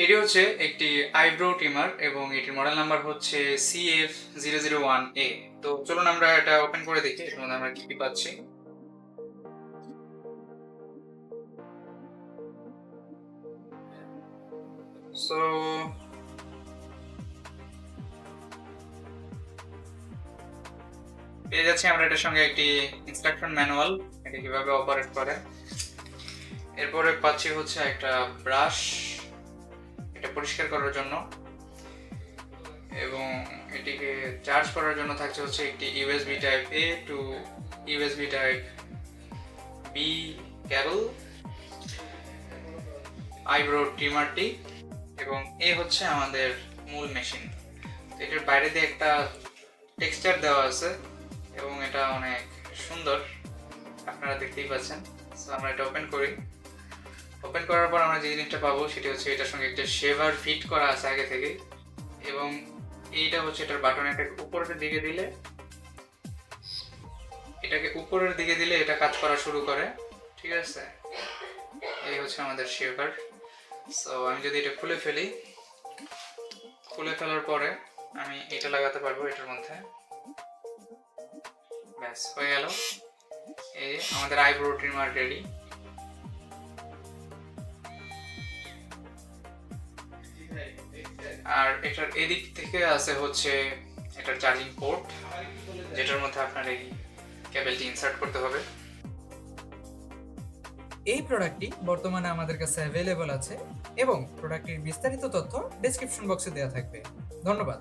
এটি হচ্ছে একটি আইব্রো ট্রিমার এবং এটির মডেল নাম্বার হচ্ছে CF001A। তো চলুন আমরা এটা ওপেন করে দেখি এর মধ্যে আমরা কি কি পাচ্ছি। সো পেয়ে যাচ্ছি আমরা এটার সঙ্গে একটি ইনস্ট্রাকশন ম্যানুয়াল, এটা কিভাবে অপারেট করে। এরপরে পাচ্ছি হচ্ছে একটা ব্রাশ, এটা পরিষ্কার করার জন্য, এবং এটিকে চার্জ করার জন্য থাকছে হচ্ছে একটি ইউএসবি টাইপ এ টু ইউএসবি টাইপ বি কেবল, আইব্রো ট্রিমারটি, এবং এ হচ্ছে আমাদের মূল মেশিন। এটার বাইরে দিয়ে একটা টেক্সচার দেওয়া আছে এবং এটা অনেক সুন্দর, আপনারা দেখতেই পাচ্ছেন। সো আমরা এটা ওপেন করি। ওপেন করার পর আমরা যে জিনিসটা পাবো সেটি হচ্ছে এটার সঙ্গে একটা শেভার ফিট করা আছে আগে থেকে, এবং এইটা হচ্ছে এটার বাটন, এটাকে উপরের দিকে দিলে এটা কাজ করা শুরু করে। ঠিক আছে, এই হচ্ছে আমাদের শেভার। সো আমি যদি এটা খুলে ফেলার পরে আমি এটা লাগাতে পারবো এটার মধ্যে, ব্যাস হয়ে গেল। এই আমাদের আইব্রো ট্রিমার রেডি। আর এটার এদিক থেকে আছে হচ্ছে এটার চার্জিং পোর্ট, যেটার মধ্যে আপনার এই কেবলটি ইনসার্ট করতে হবে। এই প্রোডাক্টটি বর্তমানে আমাদের কাছে অ্যাভেলেবল আছে এবং প্রোডাক্টটির বিস্তারিত তথ্য ডেসক্রিপশন বক্সে দেওয়া থাকবে। ধন্যবাদ।